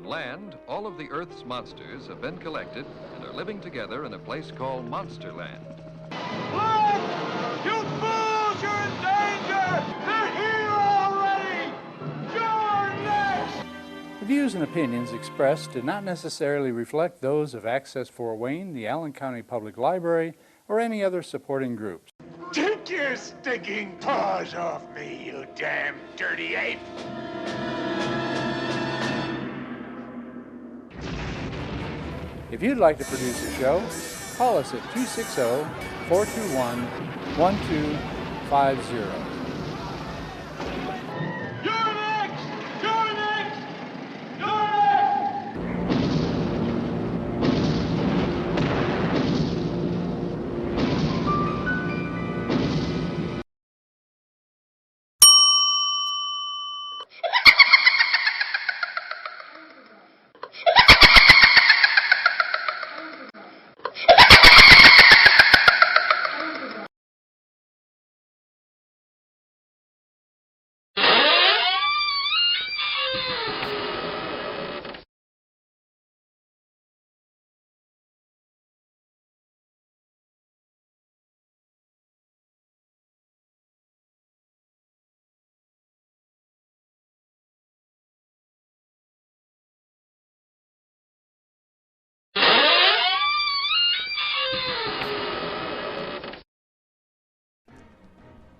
On land, all of the Earth's monsters have been collected and are living together in a place called Monsterland. Look! You fools! You're in danger! They're here already! You're next! The views and opinions expressed do not necessarily reflect those of Access Fort Wayne, the Allen County Public Library, or any other supporting groups. Take your stinking paws off me, you damn dirty ape! If you'd like to produce a show, call us at 260-421-1250. You're next! You're next! You're next!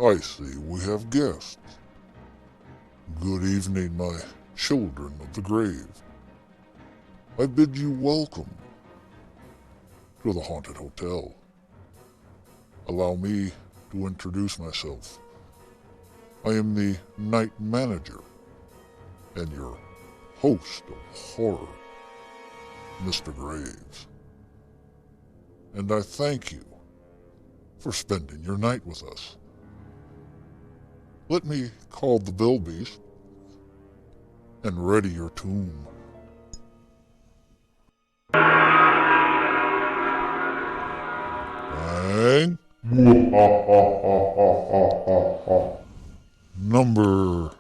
I see we have guests. Good evening, my children of the grave. I bid you welcome to the Haunted Hotel. Allow me to introduce myself. I am the night manager and your host of horror, Mr. Graves. And I thank you for spending your night with us. Let me call the bilbies and ready your tomb. Bang. Number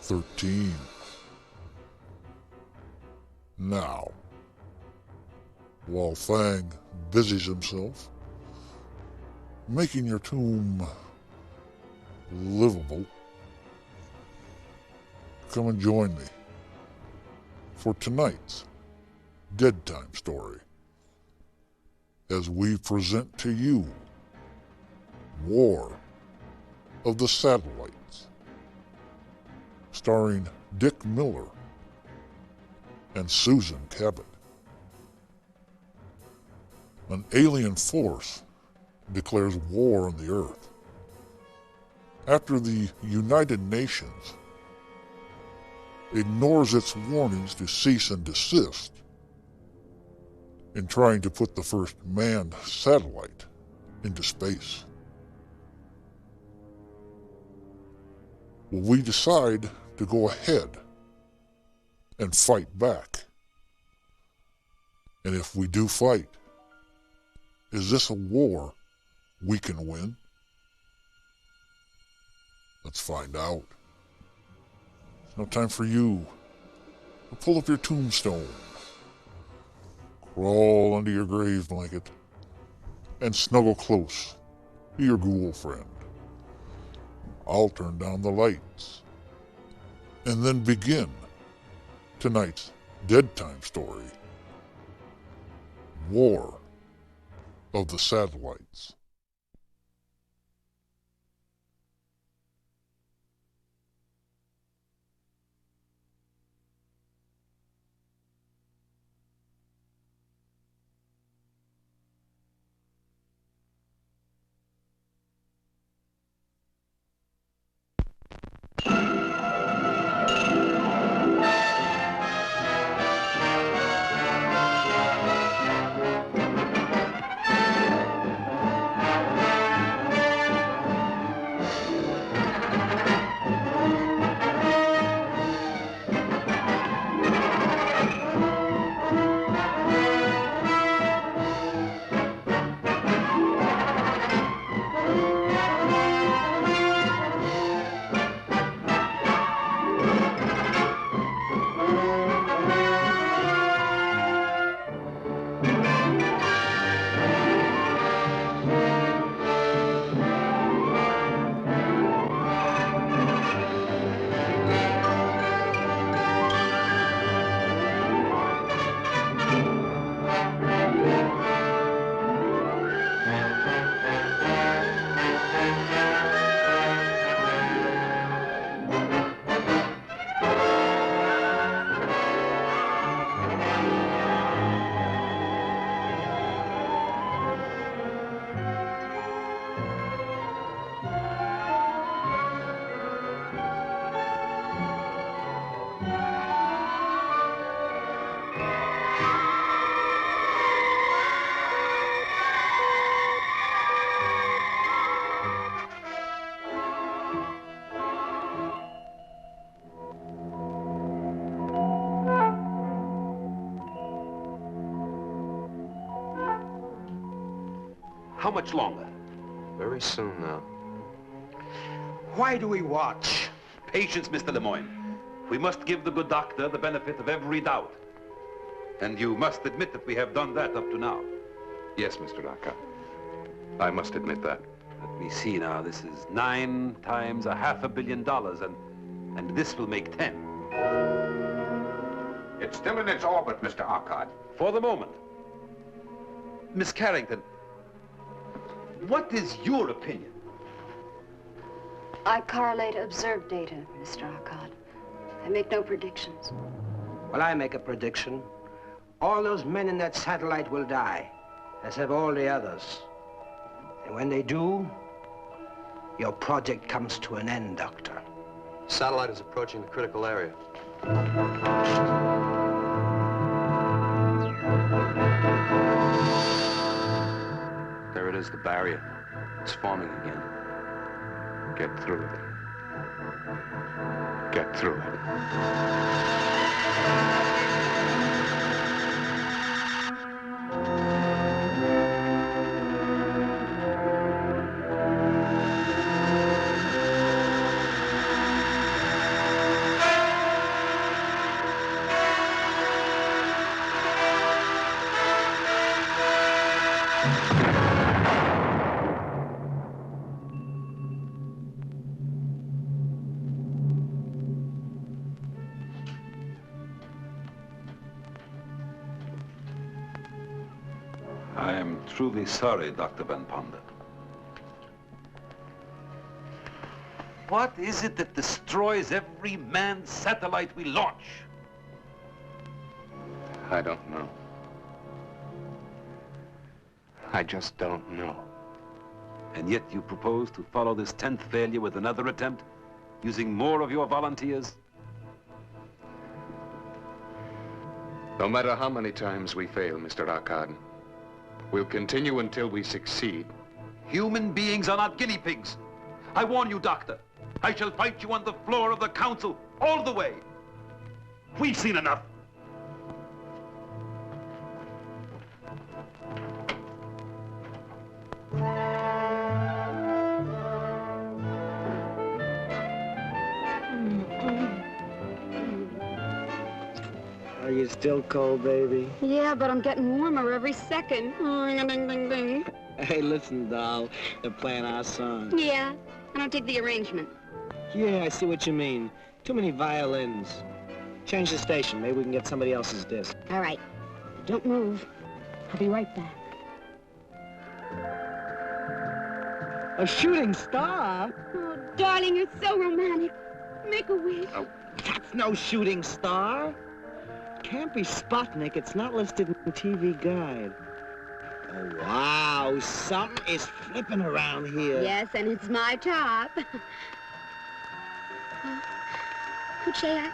13. Now, while Fang busies himself making your tomb livable, come and join me for tonight's Dead Time story as we present to you War of the Satellites, starring Dick Miller and Susan Cabot. An alien force declares war on the Earth after the United Nations ignores its warnings to cease and desist in trying to put the first manned satellite into space. Will we decide to go ahead and fight back? And if we do fight, is this a war we can win? Let's find out. It's no time for you to pull up your tombstone, crawl under your grave blanket, and snuggle close to your ghoul friend. I'll turn down the lights and then begin tonight's Dead Time story, War of the Satellites. How much longer? Very soon now. Why do we watch? Patience, Mr. Lemoyne. We must give the good doctor the benefit of every doubt. And you must admit that we have done that up to now. Yes, Mr. Arcot. I must admit that. Let me see now. This is 9 times $500 million, and this will make 10. It's still in its orbit, Mr. Arcot. For the moment. Miss Carrington, what is your opinion? I correlate observed data, Mr. Arcot. I make no predictions. Well, I make a prediction. All those men in that satellite will die, as have all the others. And when they do, your project comes to an end, Doctor. Satellite is approaching the critical area. There it is, the barrier. It's forming again. Get through it. Get through it. I am truly sorry, Dr. Van Ponder. What is it that destroys every manned satellite we launch? I don't know. I just don't know. And yet you propose to follow this 10th failure with another attempt, using more of your volunteers? No matter how many times we fail, Mr. Arcot, we'll continue until we succeed. Human beings are not guinea pigs. I warn you, Doctor. I shall fight you on the floor of the council all the way. We've seen enough. Are you still cold, baby? Yeah, but I'm getting warmer every second. Ring-a-ding-ding-ding. Hey, listen, doll. They're playing our song. Yeah, I don't dig the arrangement. Yeah, I see what you mean. Too many violins. Change the station. Maybe we can get somebody else's disc. All right, don't move. I'll be right back. A shooting star? Oh, darling, you're so romantic. Make a wish. Oh, that's no shooting star. Can't be Sputnik. It's not listed in the TV guide. Oh, wow. Something is flipping around here. Yes, and it's my top. Uche,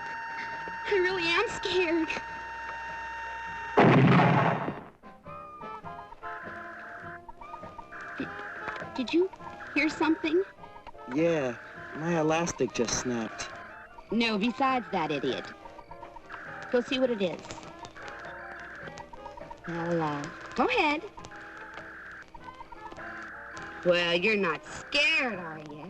I really am scared. Did you hear something? Yeah, my elastic just snapped. No, besides that idiot. Go see what it is. Well, go ahead. Well, you're not scared, are you?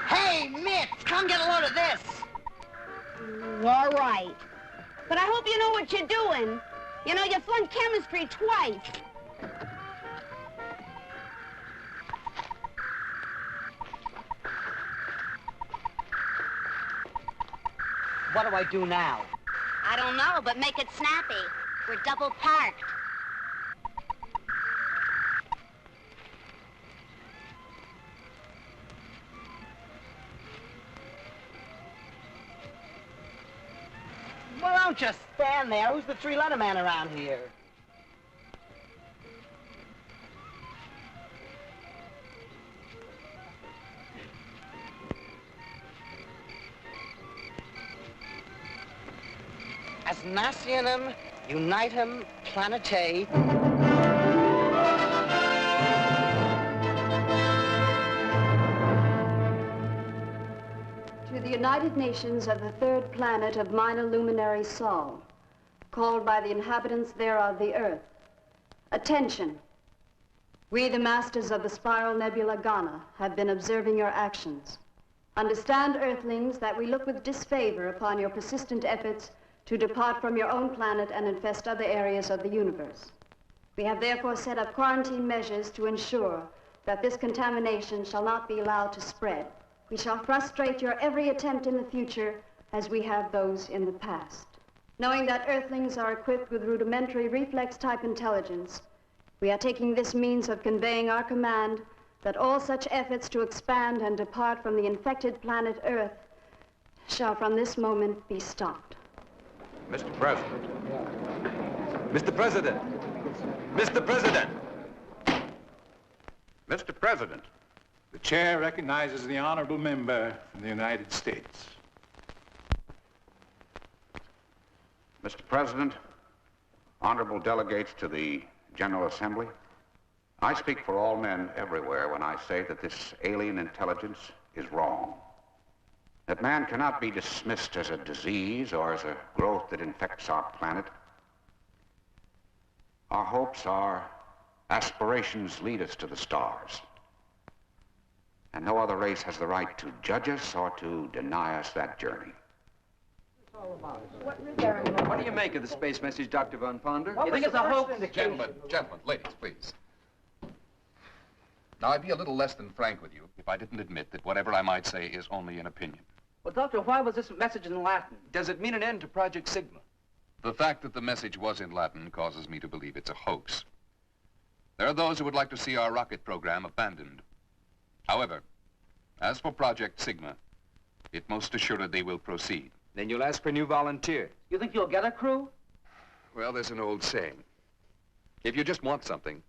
Hey, Mitch, come get a load of this. All right. But I hope you know what you're doing. You know, you flunked chemistry twice. What do I do now? I don't know, but make it snappy. We're double parked. Well, don't just stand there. Who's the three-letter man around here? as nationem unitem planetae. To the United Nations of the third planet of minor luminary Sol, called by the inhabitants thereof the Earth. Attention! We, the masters of the spiral nebula Ghana, have been observing your actions. Understand, Earthlings, that we look with disfavor upon your persistent efforts to depart from your own planet and infest other areas of the universe. We have therefore set up quarantine measures to ensure that this contamination shall not be allowed to spread. We shall frustrate your every attempt in the future as we have those in the past. Knowing that Earthlings are equipped with rudimentary reflex-type intelligence, we are taking this means of conveying our command that all such efforts to expand and depart from the infected planet Earth shall from this moment be stopped. Mr. President. Mr. President. Mr. President. Mr. President. The chair recognizes the honorable member from the United States. Mr. President, honorable delegates to the General Assembly, I speak for all men everywhere when I say that this alien intelligence is wrong. That man cannot be dismissed as a disease or as a growth that infects our planet. Our hopes, our aspirations lead us to the stars. And no other race has the right to judge us or to deny us that journey. What do you make of the space message, Dr. Von Ponder? You think it's a hoax? Gentlemen, ladies, please. Now, I'd be a little less than frank with you if I didn't admit that whatever I might say is only an opinion. Well, Doctor, why was this message in Latin? Does it mean an end to Project Sigma? The fact that the message was in Latin causes me to believe it's a hoax. There are those who would like to see our rocket program abandoned. However, as for Project Sigma, it most assuredly will proceed. Then you'll ask for new volunteers. You think you'll get a crew? Well, there's an old saying. If you just want something,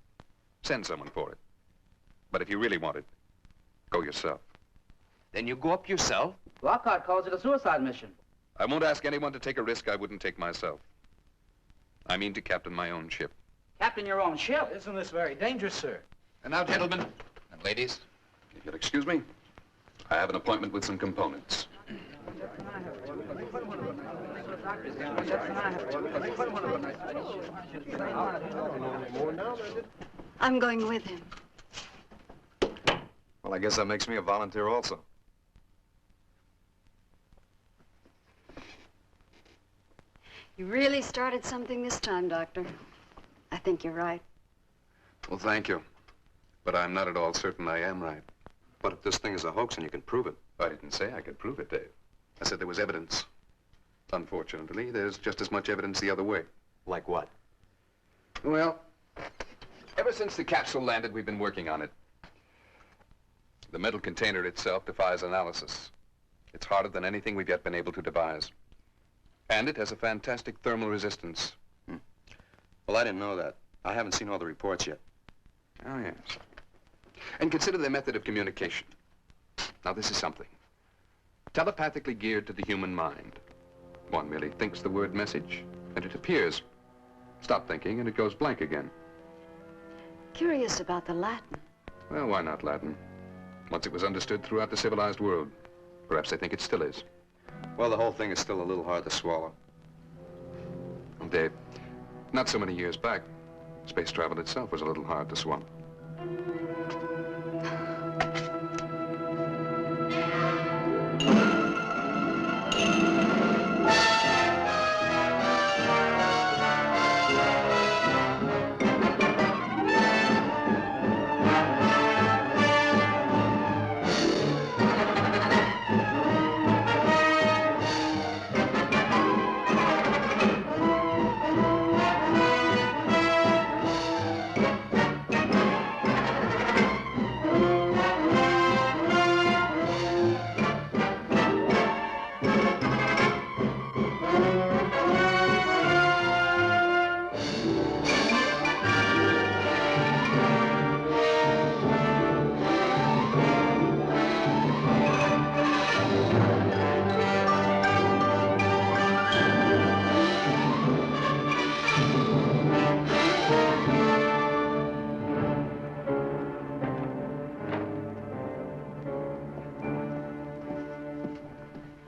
send someone for it. But if you really want it, go yourself. Then you go up yourself? Lockhart calls it a suicide mission. I won't ask anyone to take a risk I wouldn't take myself. I mean to captain my own ship. Captain your own ship? Isn't this very dangerous, sir? And now, gentlemen and ladies, if you'll excuse me, I have an appointment with some components. I'm going with him. Well, I guess that makes me a volunteer also. You really started something this time, Doctor. I think you're right. Well, thank you. But I'm not at all certain I am right. But if this thing is a hoax and you can prove it. I didn't say I could prove it, Dave. I said there was evidence. Unfortunately, there's just as much evidence the other way. Like what? Well, ever since the capsule landed, we've been working on it. The metal container itself defies analysis. It's harder than anything we've yet been able to devise. And it has a fantastic thermal resistance. Well, I didn't know that. I haven't seen all the reports yet. Oh, yes. And consider their method of communication. Now, this is something. Telepathically geared to the human mind. One merely thinks the word message, and it appears. Stop thinking, and it goes blank again. Curious about the Latin. Well, why not Latin? Once it was understood throughout the civilized world. Perhaps they think it still is. Well, the whole thing is still a little hard to swallow. Well, Dave, not so many years back, space travel itself was a little hard to swallow.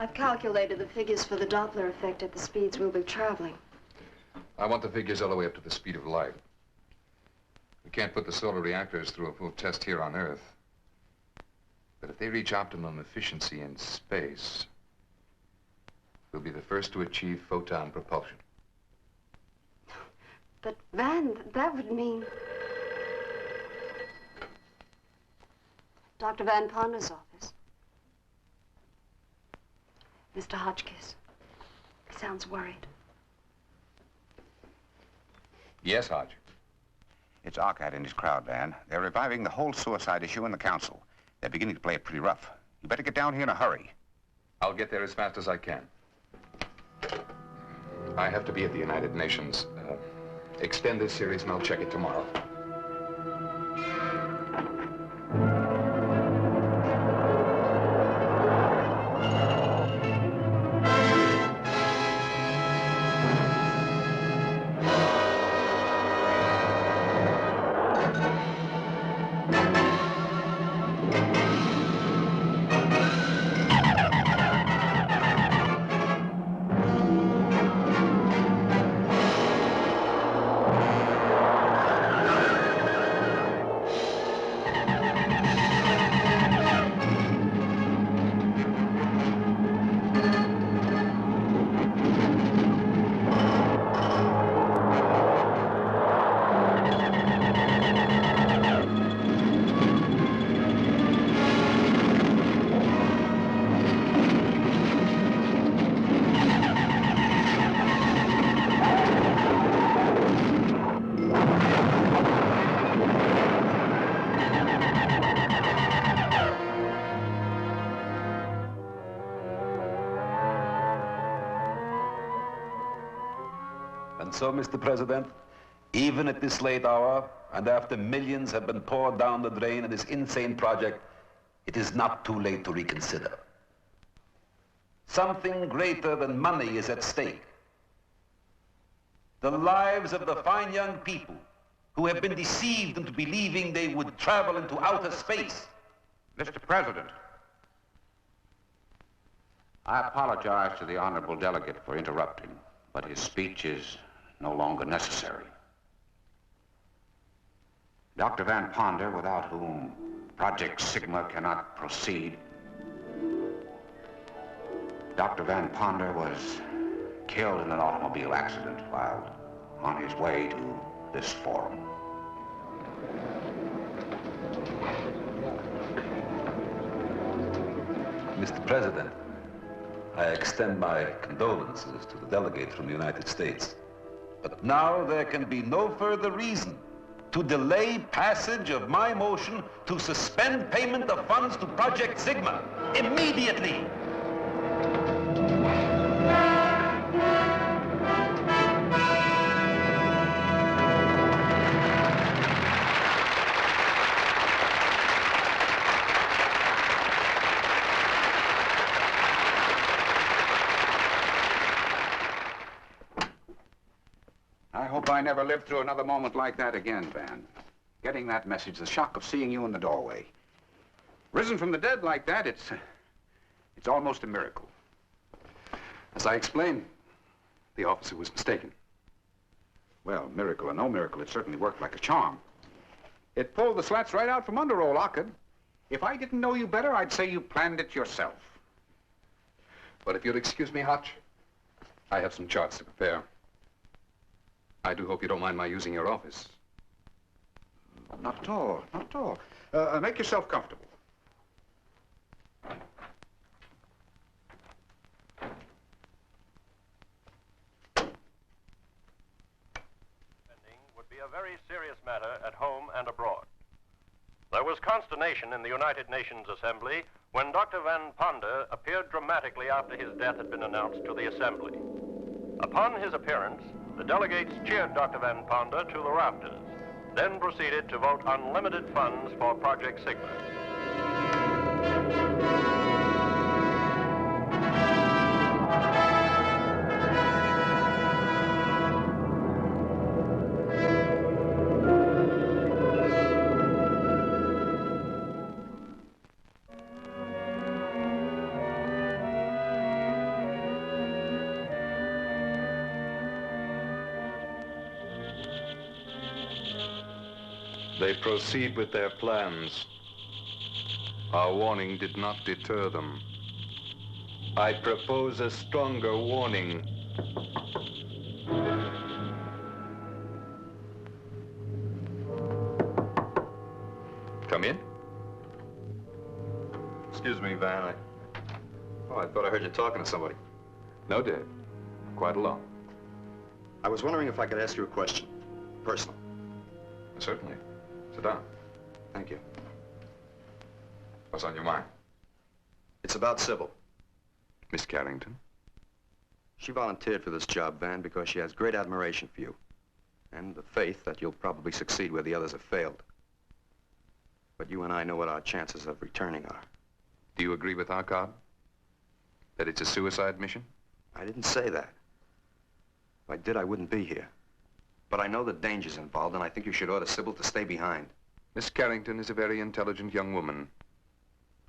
I've calculated the figures for the Doppler effect at the speeds we'll be traveling. I want the figures all the way up to the speed of light. We can't put the solar reactors through a full test here on Earth. But if they reach optimum efficiency in space, we'll be the first to achieve photon propulsion. But, Van, that would mean... Dr. Van Ponder's office. Mr. Hotchkiss. He sounds worried. Yes, Hodge. It's Arcad and his crowd, Van. They're reviving the whole suicide issue in the council. They're beginning to play it pretty rough. You better get down here in a hurry. I'll get there as fast as I can. I have to be at the United Nations. Extend this series and I'll check it tomorrow. And so, Mr. President, even at this late hour, and after millions have been poured down the drain in this insane project, it is not too late to reconsider. Something greater than money is at stake. The lives of the fine young people who have been deceived into believing they would travel into outer space. Mr. President, I apologize to the honorable delegate for interrupting, but his speech is no longer necessary. Dr. Van Ponder, without whom Project Sigma cannot proceed, Dr. Van Ponder was killed in an automobile accident while on his way to this forum. Mr. President, I extend my condolences to the delegate from the United States. But now there can be no further reason to delay passage of my motion to suspend payment of funds to Project Sigma immediately. I hope I never live through another moment like that again, Van. Getting that message, the shock of seeing you in the doorway. Risen from the dead like that, it's almost a miracle. As I explained, the officer was mistaken. Well, miracle or no miracle, it certainly worked like a charm. It pulled the slats right out from under old Ockett. If I didn't know you better, I'd say you planned it yourself. But if you'll excuse me, Hotch, I have some charts to prepare. I do hope you don't mind my using your office. Not at all, not at all. Make yourself comfortable. Would be a very serious matter at home and abroad. There was consternation in the United Nations Assembly when Dr. Van Ponder appeared dramatically after his death had been announced to the Assembly. Upon his appearance, the delegates cheered Dr. Van Ponder to the rafters, then proceeded to vote unlimited funds for Project Sigma. They proceed with their plans. Our warning did not deter them. I propose a stronger warning. Come in. Excuse me, Van. I thought I heard you talking to somebody. No, Dave. Quite alone. I was wondering if I could ask you a question. Personal. Certainly. Sit down. Thank you. What's on your mind? It's about Sybil. Miss Carrington? She volunteered for this job, Van, because she has great admiration for you. And the faith that you'll probably succeed where the others have failed. But you and I know what our chances of returning are. Do you agree with our card? That it's a suicide mission? I didn't say that. If I did, I wouldn't be here. But I know the dangers involved, and I think you should order Sybil to stay behind. Miss Carrington is a very intelligent young woman,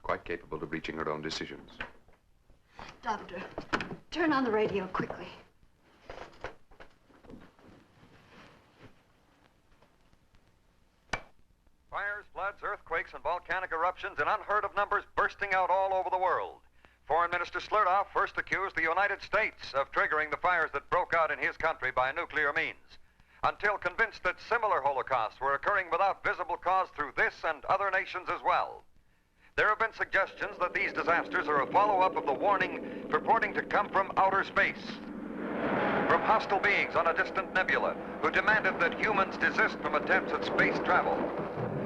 quite capable of reaching her own decisions. Doctor, turn on the radio quickly. Fires, floods, earthquakes, and volcanic eruptions in unheard of numbers bursting out all over the world. Foreign Minister Slurdoff first accused the United States of triggering the fires that broke out in his country by nuclear means, until convinced that similar holocausts were occurring without visible cause through this and other nations as well. There have been suggestions that these disasters are a follow-up of the warning purporting to come from outer space, from hostile beings on a distant nebula who demanded that humans desist from attempts at space travel.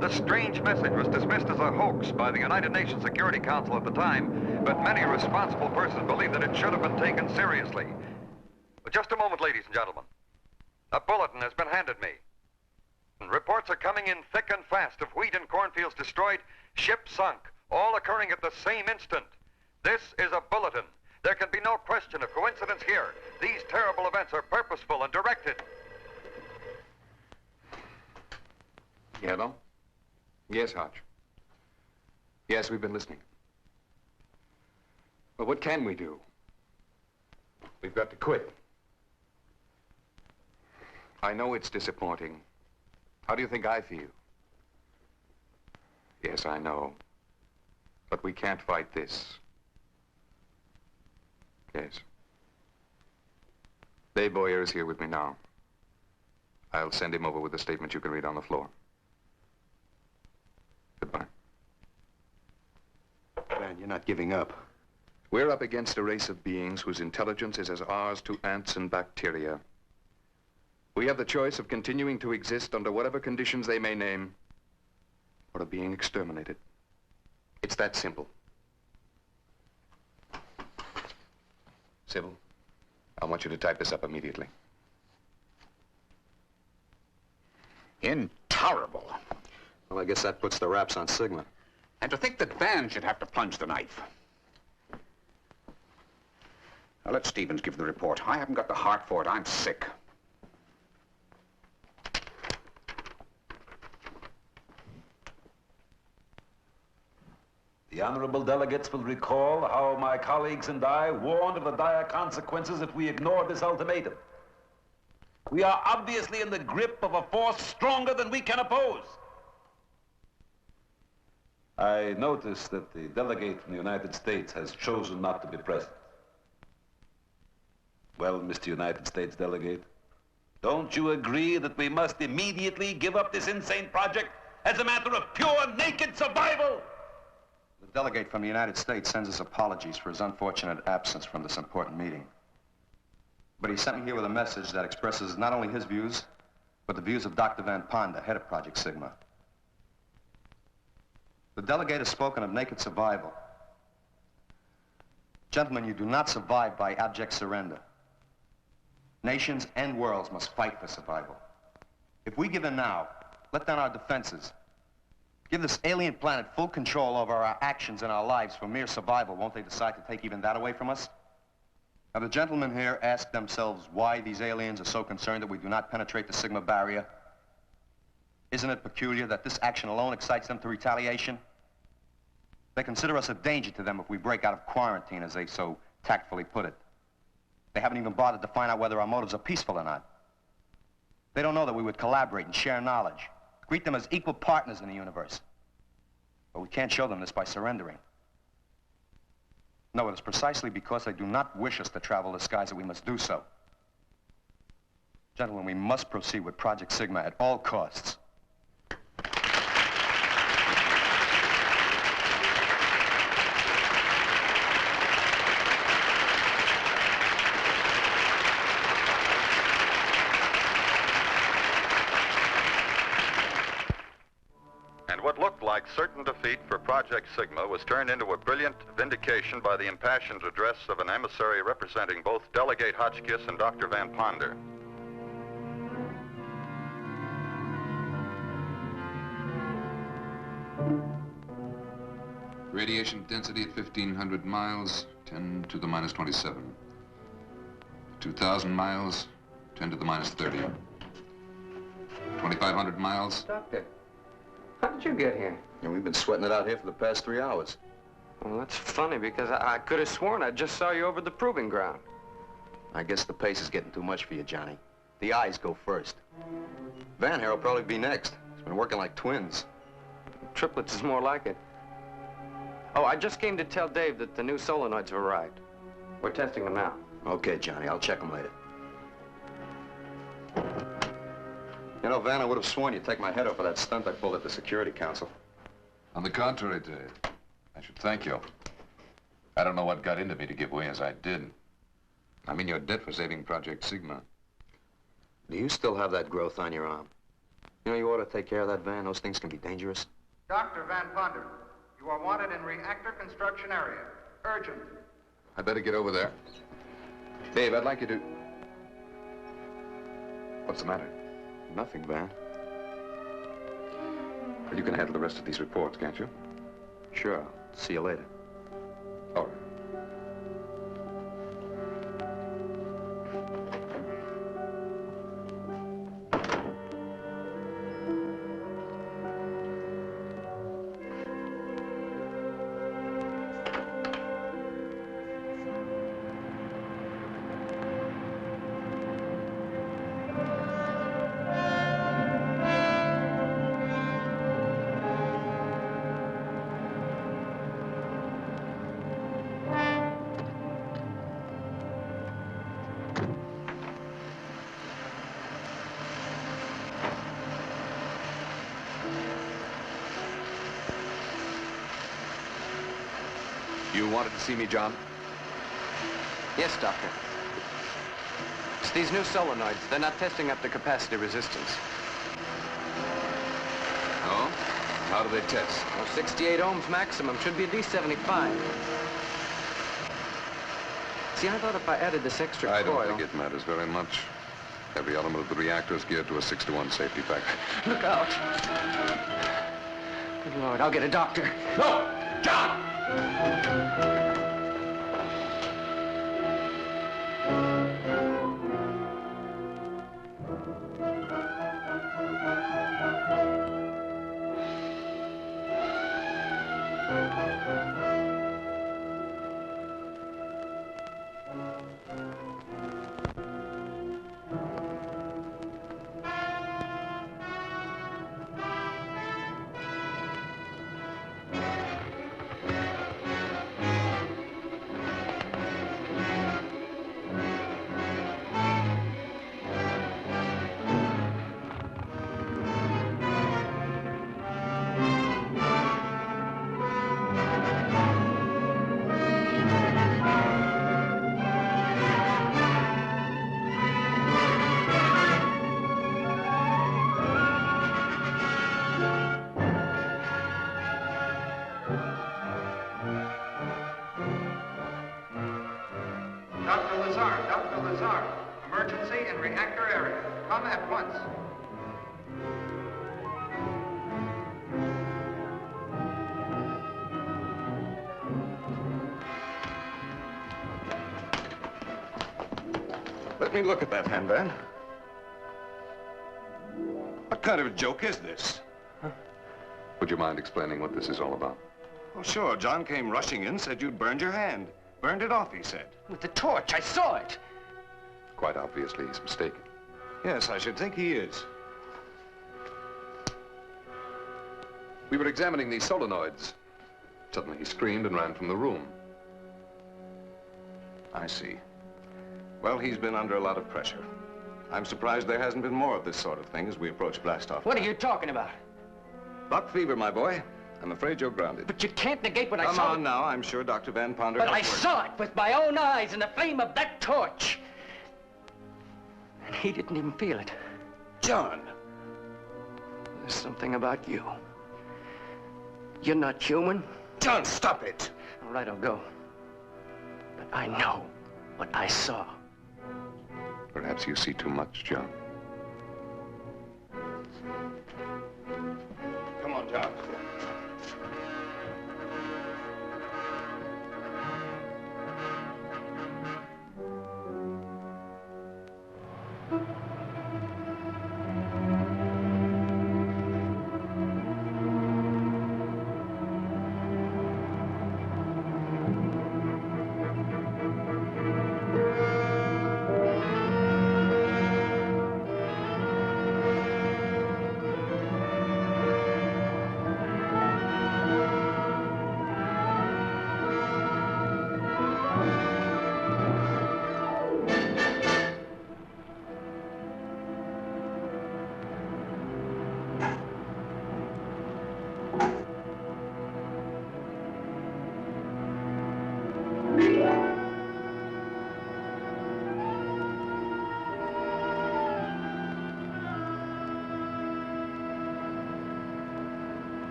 The strange message was dismissed as a hoax by the United Nations Security Council at the time, but many responsible persons believe that it should have been taken seriously. But just a moment, ladies and gentlemen. A bulletin has been handed me. And reports are coming in thick and fast of wheat and cornfields destroyed, ships sunk, all occurring at the same instant. This is a bulletin. There can be no question of coincidence here. These terrible events are purposeful and directed. Yellow? Yes, Hodge. Yes, we've been listening. Well, what can we do? We've got to quit. I know it's disappointing. How do you think I feel? Yes, I know. But we can't fight this. Yes. Dave Boyer is here with me now. I'll send him over with a statement you can read on the floor. Goodbye. Man, you're not giving up. We're up against a race of beings whose intelligence is as ours to ants and bacteria. We have the choice of continuing to exist under whatever conditions they may name, or of being exterminated. It's that simple. Sybil, I want you to type this up immediately. Intolerable. Well, I guess that puts the wraps on Sigma. And to think that Van should have to plunge the knife. Now, let Stevens give the report. I haven't got the heart for it. I'm sick. The honorable delegates will recall how my colleagues and I warned of the dire consequences if we ignored this ultimatum. We are obviously in the grip of a force stronger than we can oppose. I notice that the delegate from the United States has chosen not to be present. Well, Mr. United States delegate, don't you agree that we must immediately give up this insane project as a matter of pure, naked survival? The delegate from the United States sends his apologies for his unfortunate absence from this important meeting. But he sent me here with a message that expresses not only his views, but the views of Dr. Van Ponda, head of Project Sigma. The delegate has spoken of naked survival. Gentlemen, you do not survive by abject surrender. Nations and worlds must fight for survival. If we give in now, let down our defenses, give this alien planet full control over our actions and our lives for mere survival, won't they decide to take even that away from us? Now, the gentlemen here ask themselves why these aliens are so concerned that we do not penetrate the Sigma barrier. Isn't it peculiar that this action alone excites them to retaliation? They consider us a danger to them if we break out of quarantine, as they so tactfully put it. They haven't even bothered to find out whether our motives are peaceful or not. They don't know that we would collaborate and share knowledge, Greet them as equal partners in the universe. But we can't show them this by surrendering. No, it is precisely because they do not wish us to travel the skies that we must do so. Gentlemen, we must proceed with Project Sigma at all costs. And what looked like certain defeat for Project Sigma was turned into a brilliant vindication by the impassioned address of an emissary representing both Delegate Hotchkiss and Dr. Van Ponder. Radiation density at 1,500 miles, 10 to the minus 27. 2,000 miles, 10 to the minus 30. 2,500 miles. Doctor, how did you get here? And we've been sweating it out here for the past 3 hours. Well, that's funny because I could have sworn I just saw you over the proving ground. I guess the pace is getting too much for you, Johnny. The eyes go first. Van here will probably be next. He's been working like twins. Triplets is more like it. Oh, I just came to tell Dave that the new solenoids have arrived. We're testing them now. Okay, Johnny, I'll check them later. You know, Van, I would have sworn you'd take my head off of that stunt I pulled at the Security Council. On the contrary, Dave, I should thank you. I don't know what got into me to give way as I did. I'm in your debt for saving Project Sigma. Do you still have that growth on your arm? You know, you ought to take care of that, Van. Those things can be dangerous. Dr. Van Ponder, you are wanted in reactor construction area. Urgent. I better get over there. Dave, I'd like you to... What's the matter? Nothing, Van. Well, you can handle the rest of these reports, can't you? Sure. I'll see you later. All right. You wanted to see me, John? Yes, Doctor. It's these new solenoids. They're not testing up to capacity resistance. Oh? How do they test? Well, 68 ohms maximum. Should be at least 75. See, I thought if I added this extra I coil... don't think it matters very much. Every element of the reactor is geared to a 6-to-1 safety factor. Look out. Good Lord, I'll get a doctor. No! John! Dr. Lazar, emergency in reactor area. Come at once. Let me look at that hand, Van. What kind of a joke is this? Would you mind explaining what this is all about? Oh, sure. John came rushing in, said you'd burned your hand. Burned it off, he said. With the torch, I saw it. Quite obviously, he's mistaken. Yes, I should think he is. We were examining these solenoids. Suddenly he screamed and ran from the room. I see. Well, he's been under a lot of pressure. I'm surprised there hasn't been more of this sort of thing as we approach blastoff. What are you talking about? Buck fever, my boy. I'm afraid you're grounded. But you can't negate what I saw. Come on now. I'm sure Dr. Van Ponder... But I saw it with my own eyes in the flame of that torch. And he didn't even feel it. John! There's something about you. You're not human. John, stop it! All right, I'll go. But I know what I saw. Perhaps you see too much, John. Come on, John.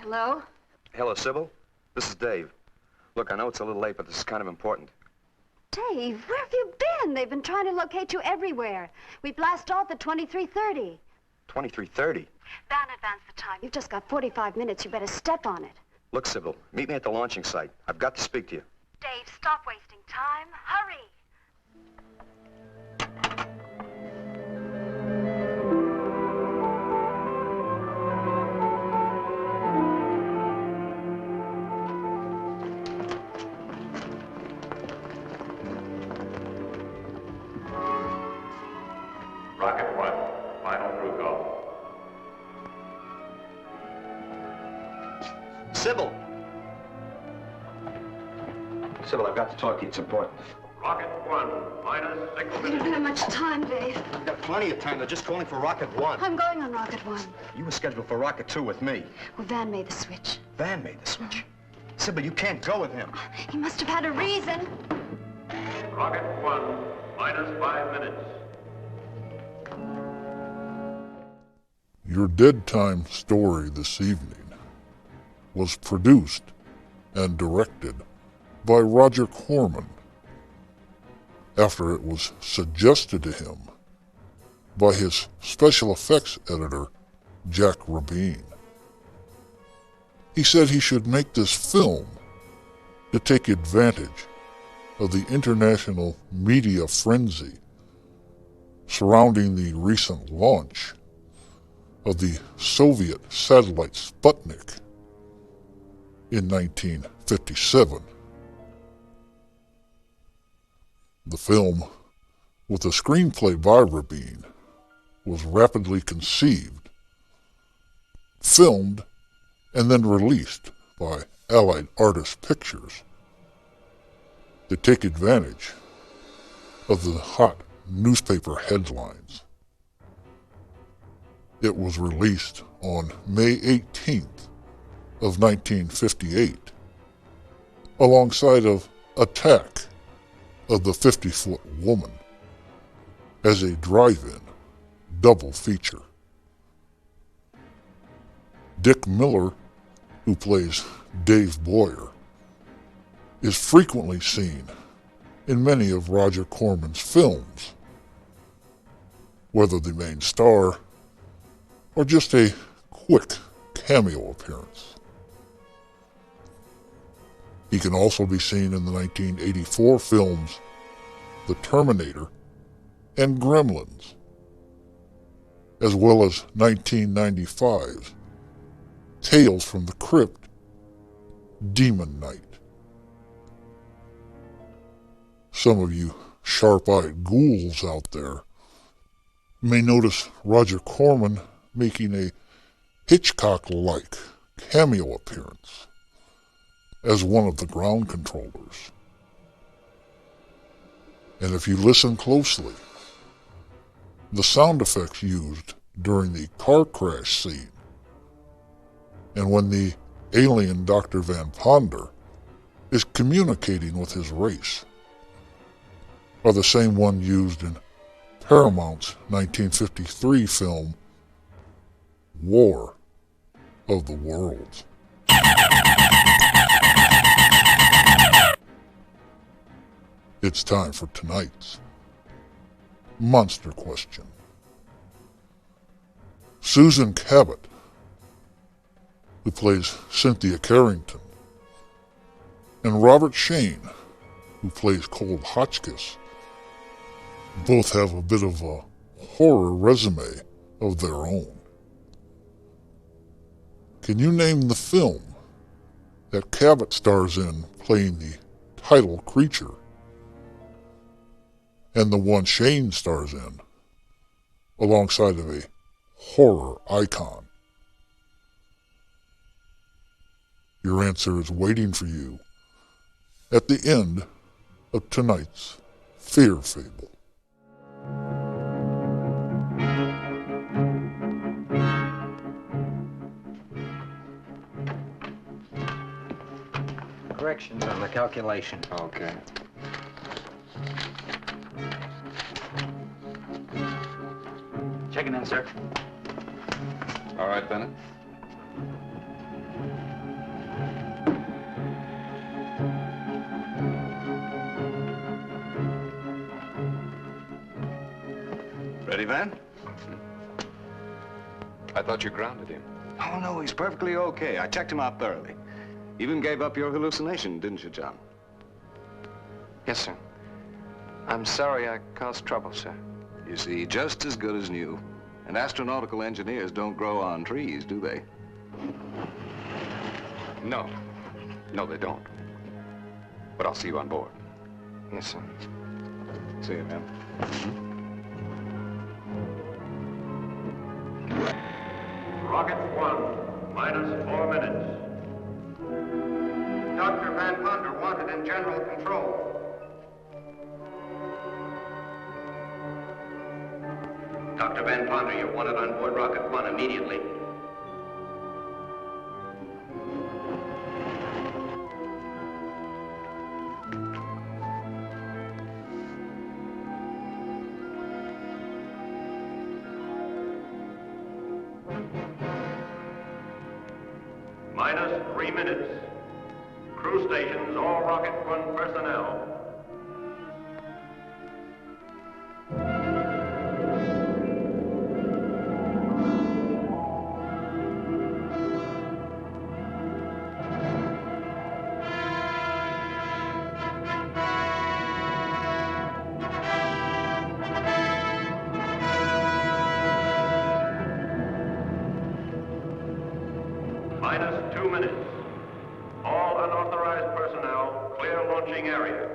Hello? Hello, Sybil. This is Dave. Look, I know it's a little late, but this is kind of important. Dave, where have you been? They've been trying to locate you everywhere. We blast off at 23:30. 23:30? Van, advance the time. You've just got 45 minutes. You better step on it. Look, Sybil, meet me at the launching site. I've got to speak to you. Dave, stop wasting time. Hurry. Rocket 1, final crew call. Sybil! Sybil, I've got to talk to you. It's important. Rocket 1, minus 6 We don't have much time, Dave. I've got plenty of time. They're just calling for Rocket 1. I'm going on Rocket 1. You were scheduled for Rocket 2 with me. Well, Van made the switch. Van made the switch. Sybil, you can't go with him. He must have had a reason. Rocket 1, minus 5 minutes. Your Dead Time story this evening was produced and directed by Roger Corman after it was suggested to him by his special effects editor, Jack Rabin. He said he should make this film to take advantage of the international media frenzy surrounding the recent launch of the Soviet satellite Sputnik in 1957. The film, with a screenplay by Rabin, was rapidly conceived, filmed, and then released by Allied Artists Pictures. They take advantage of the hot newspaper headlines. It was released on May 18th of 1958, alongside of Attack of the 50-Foot Woman as a drive-in double feature. Dick Miller, who plays Dave Boyer, is frequently seen in many of Roger Corman's films, whether the main star or just a quick cameo appearance. He can also be seen in the 1984 films The Terminator and Gremlins, as well as 1995's Tales from the Crypt, Demon Knight. Some of you sharp-eyed ghouls out there may notice Roger Corman making a Hitchcock-like cameo appearance as one of the ground controllers. And if you listen closely, the sound effects used during the car crash scene and when the alien Dr. Van Ponder is communicating with his race are the same one used in Paramount's 1953 film War of the Worlds. It's time for tonight's monster question. Susan Cabot, who plays Cynthia Carrington, and Robert Shane, who plays Cold Hotchkiss, both have a bit of a horror resume of their own. Can you name the film that Cabot stars in playing the title creature, and the one Shane stars in alongside of a horror icon? Your answer is waiting for you at the end of tonight's Fear Fable. Corrections on the calculation. Okay. Checking in, sir. All right, Bennett. Ready, Van? I thought you grounded him. Oh, no, he's perfectly okay. I checked him out thoroughly. Even gave up your hallucination, didn't you, John? Yes, sir. I'm sorry I caused trouble, sir. You see, just as good as new. And astronautical engineers don't grow on trees, do they? No. No, they don't. But I'll see you on board. Yes, sir. See you, man. Rocket 1, minus 4 minutes. Dr. Van Ponder wanted in general control. Dr. Van Ponder, you're wanted on board Rocket 1 immediately. Minus 3 minutes. Crew stations, all Rocket 1 personnel. Minus 2 minutes. All unauthorized personnel, clear launching area.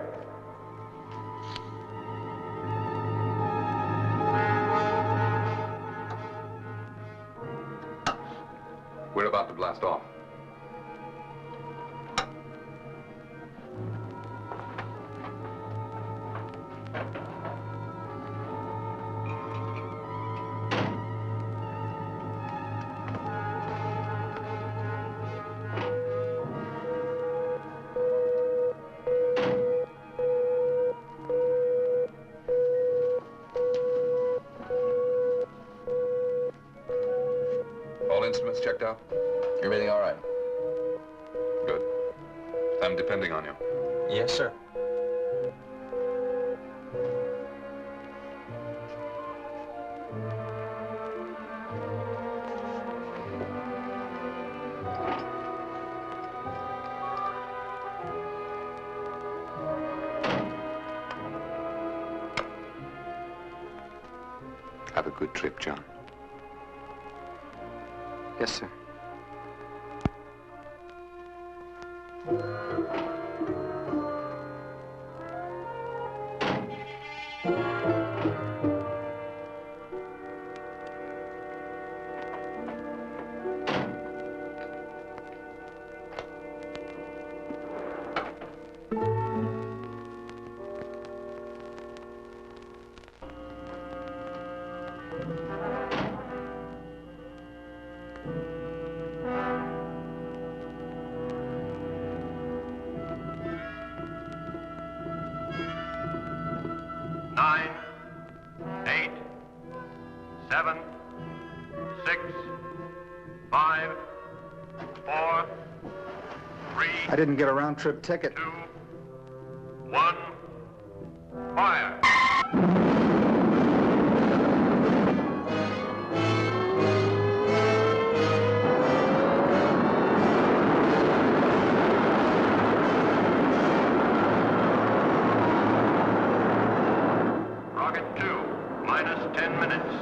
We're about to blast off. All instruments checked out? Everything all right? Good. I'm depending on you. Yes, sir. Have a good trip, John. Yes, sir. Nine, 8, 7, 6, 5, 4, 3, I didn't get a round-trip ticket. 1, fire. Rocket 2, minus 10 minutes.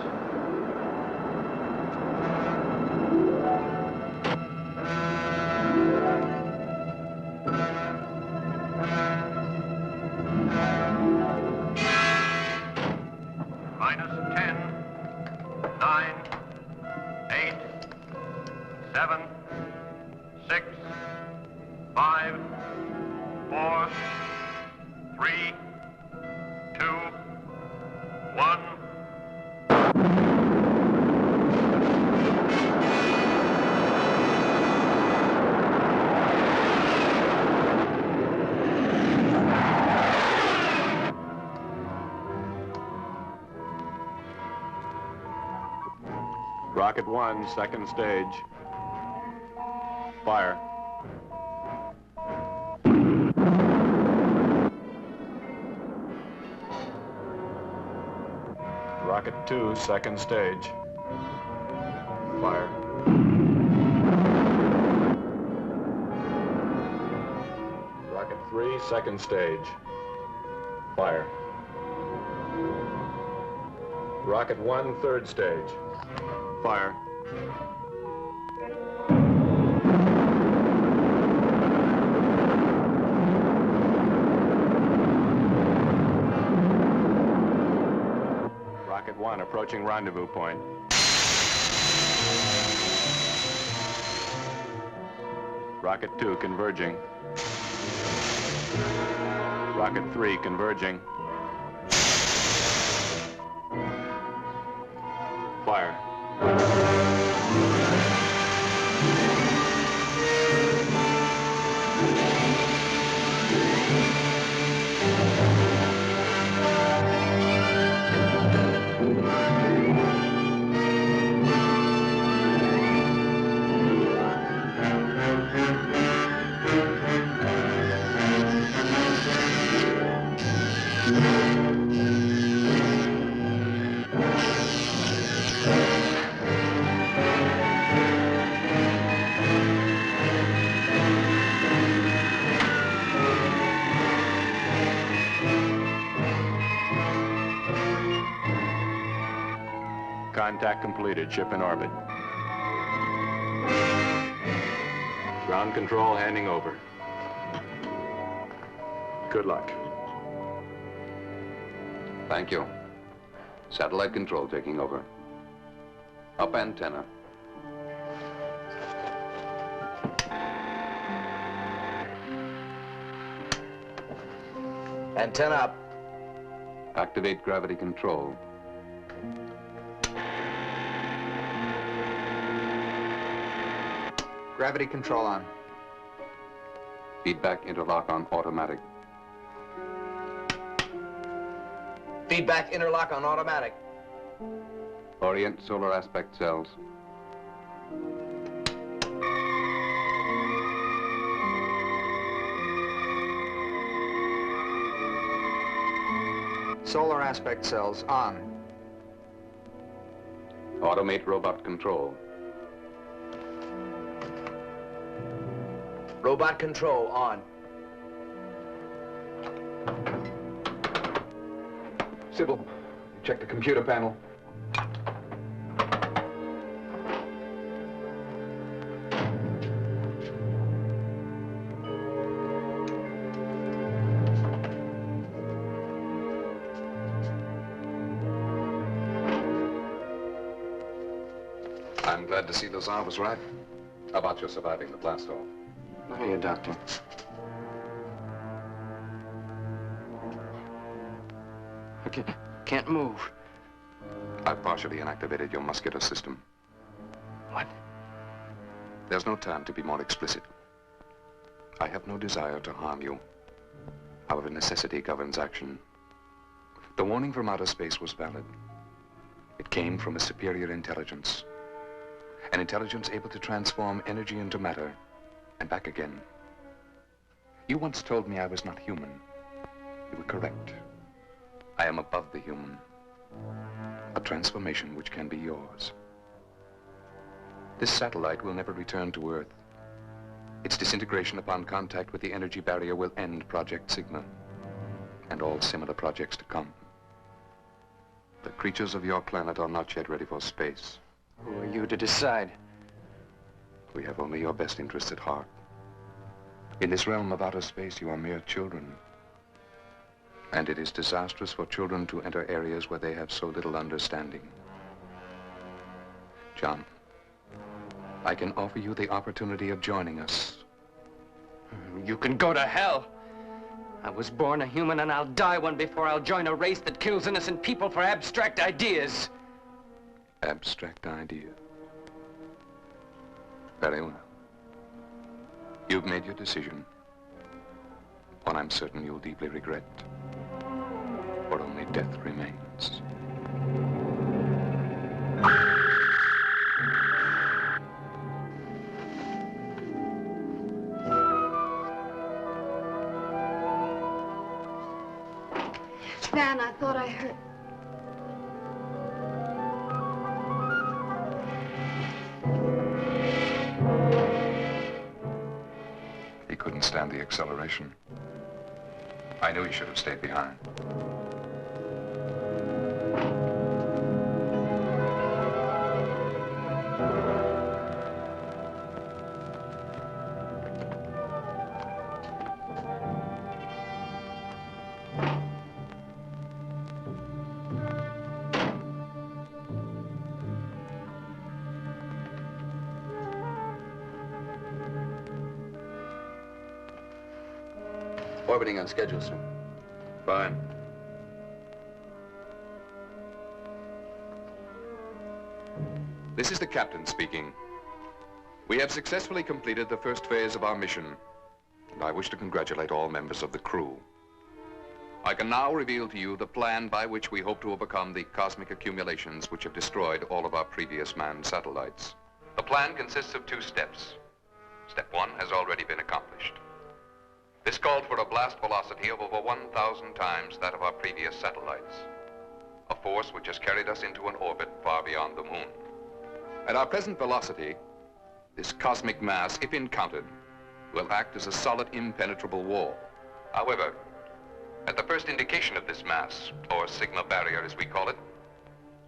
Minus 10, 9, 8, 7, 6, 5, 4, 3, 2, 1. Rocket 1, second stage. Fire. Rocket 2, second stage. Fire. Rocket 3, second stage. Fire. Rocket 1, third stage. Fire. Rocket 1 approaching rendezvous point. Rocket 2 converging. Rocket 3 converging. Fire. Contact completed. Ship in orbit. Ground control handing over. Good luck. Thank you. Satellite control taking over. Up antenna. Antenna up. Activate gravity control. Gravity control on. Feedback interlock on automatic. Feedback interlock on automatic. Orient solar aspect cells. Solar aspect cells on. Automate robot control. Robot control on. Sybil, check the computer panel. I'm glad to see Lazar was right about your surviving the blast off. How are you, Doctor? I can't move. I've partially inactivated your muscular system. What? There's no time to be more explicit. I have no desire to harm you. However, necessity governs action. The warning from outer space was valid. It came from a superior intelligence. An intelligence able to transform energy into matter and back again. You once told me I was not human. You were correct. I am above the human. A transformation which can be yours. This satellite will never return to Earth. Its disintegration upon contact with the energy barrier will end Project Sigma and all similar projects to come. The creatures of your planet are not yet ready for space. Who are you to decide? We have only your best interests at heart. In this realm of outer space, you are mere children. And it is disastrous for children to enter areas where they have so little understanding. John, I can offer you the opportunity of joining us. You can go to hell. I was born a human and I'll die one before I'll join a race that kills innocent people for abstract ideas. Abstract idea. Very well. You've made your decision. One I'm certain you'll deeply regret. For only death remains. Van, I thought I heard... He couldn't stand the acceleration. I knew he should have stayed behind. Orbiting on schedule, sir. Fine. This is the captain speaking. We have successfully completed the first phase of our mission, and I wish to congratulate all members of the crew. I can now reveal to you the plan by which we hope to overcome the cosmic accumulations which have destroyed all of our previous manned satellites. The plan consists of 2 steps. Step 1 has already been accomplished. This called for a blast velocity of over 1,000 times that of our previous satellites. A force which has carried us into an orbit far beyond the moon. At our present velocity, this cosmic mass, if encountered, will act as a solid, impenetrable wall. However, at the first indication of this mass, or Sigma barrier as we call it,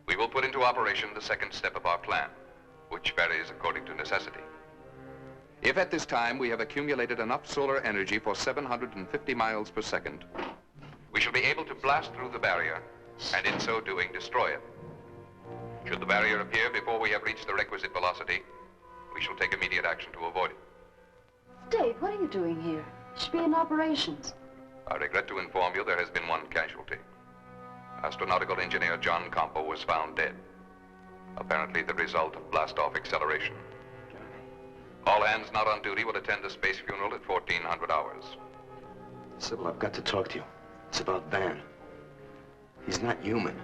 we will put into operation the second step of our plan, which varies according to necessity. If at this time we have accumulated enough solar energy for 750 miles per second, we shall be able to blast through the barrier and in so doing destroy it. Should the barrier appear before we have reached the requisite velocity, we shall take immediate action to avoid it. Dave, what are you doing here? You should be in operations. I regret to inform you there has been one casualty. Astronautical engineer John Campo was found dead. Apparently the result of blast-off acceleration. All hands not on duty will attend the space funeral at 1400 hours. Sybil, I've got to talk to you. It's about Van. He's not human.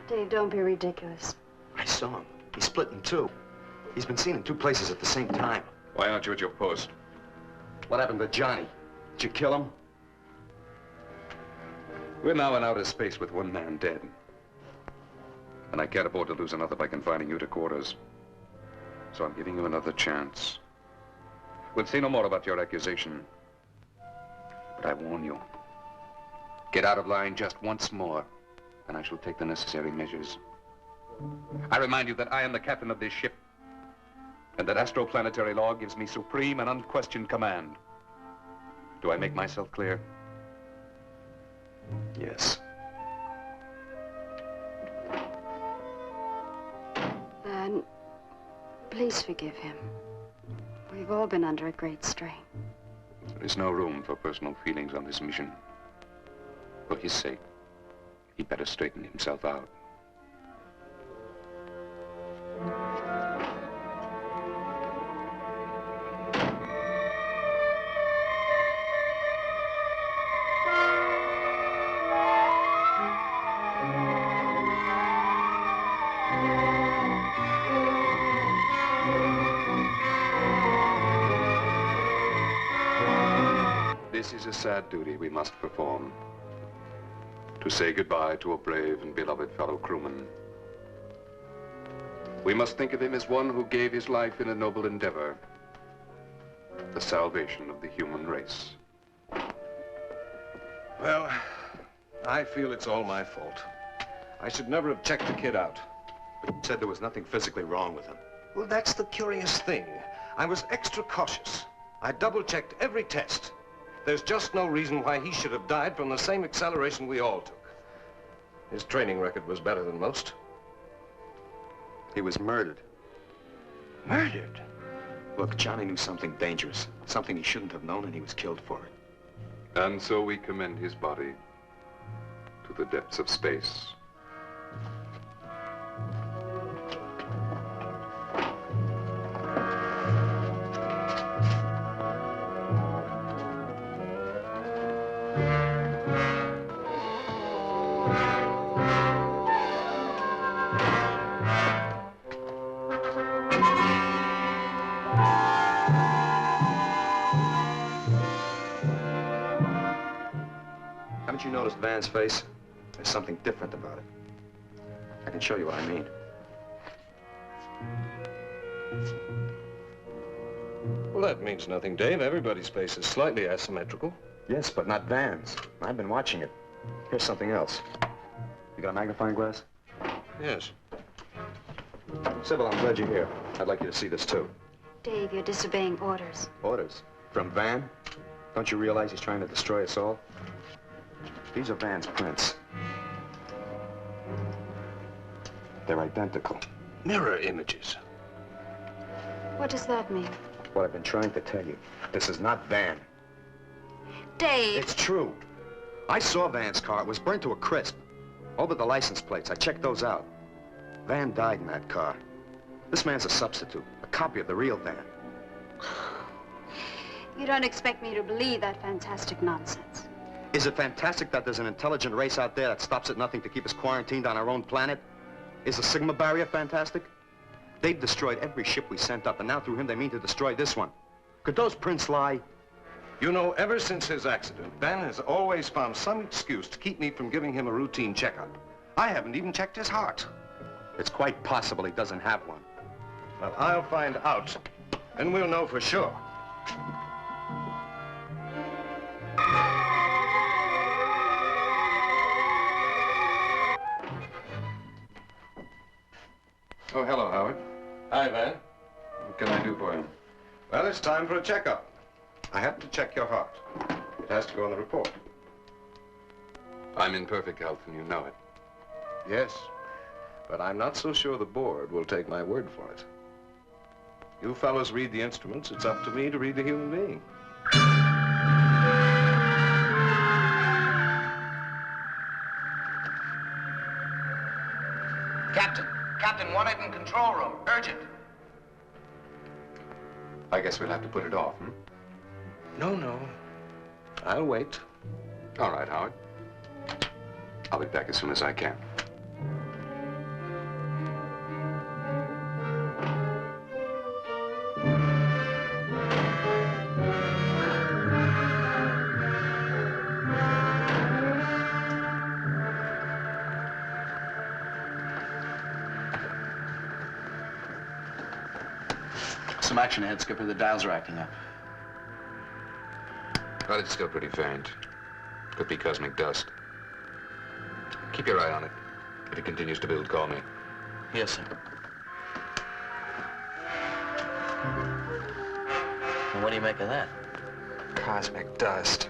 Dave, don't be ridiculous. I saw him. He's split in 2. He's been seen in 2 places at the same time. Why aren't you at your post? What happened to Johnny? Did you kill him? We're now in outer space with 1 man dead. And I can't afford to lose another by confining you to quarters. So I'm giving you another chance. We'll say no more about your accusation. But I warn you, get out of line just once more, and I shall take the necessary measures. I remind you that I am the captain of this ship, and that astroplanetary law gives me supreme and unquestioned command. Do I make myself clear? Yes. Please forgive him. We've all been under a great strain. There is no room for personal feelings on this mission. For his sake, he better straighten himself out. This is a sad duty we must perform. To say goodbye to a brave and beloved fellow crewman. We must think of him as one who gave his life in a noble endeavor. The salvation of the human race. Well, I feel it's all my fault. I should never have checked the kid out. But you said there was nothing physically wrong with him. Well, that's the curious thing. I was extra cautious. I double-checked every test. There's just no reason why he should have died from the same acceleration we all took. His training record was better than most. He was murdered. Murdered? Look, Johnny knew something dangerous, something he shouldn't have known, and he was killed for it. And so we commend his body to the depths of space. Haven't you noticed Van's face? There's something different about it. I can show you what I mean. Well, that means nothing, Dave. Everybody's face is slightly asymmetrical. Yes, but not Van's. I've been watching it. Here's something else. You got a magnifying glass? Yes. Sybil, I'm glad you're here. I'd like you to see this, too. Dave, you're disobeying orders. Orders? From Van? Don't you realize he's trying to destroy us all? These are Van's prints. They're identical. Mirror images. What does that mean? What I've been trying to tell you. This is not Van. Dave! It's true. I saw Van's car. It was burnt to a crisp. All but the license plates. I checked those out. Van died in that car. This man's a substitute, a copy of the real Van. You don't expect me to believe that fantastic nonsense. Is it fantastic that there's an intelligent race out there that stops at nothing to keep us quarantined on our own planet? Is the Sigma barrier fantastic? They've destroyed every ship we sent up, and now through him they mean to destroy this one. Could those prints lie? You know, ever since his accident, Van has always found some excuse to keep me from giving him a routine checkup. I haven't even checked his heart. It's quite possible he doesn't have one. Well, I'll find out, and we'll know for sure. Oh, hello, Howard. Hi, Van. What can I do for you? Well, it's time for a checkup. I have to check your heart. It has to go on the report. I'm in perfect health, and you know it. Yes, but I'm not so sure the board will take my word for it. You fellows read the instruments. It's up to me to read the human being. Captain, wanted in control room. Urgent. I guess we'll have to put it off, hmm? No. I'll wait. All right, Howard. I'll be back as soon as I can. Some action ahead, Skipper. The dials are acting up. But it's still pretty faint. Could be cosmic dust. Keep your eye on it. If it continues to build, call me. Yes, sir. And what do you make of that? Cosmic dust.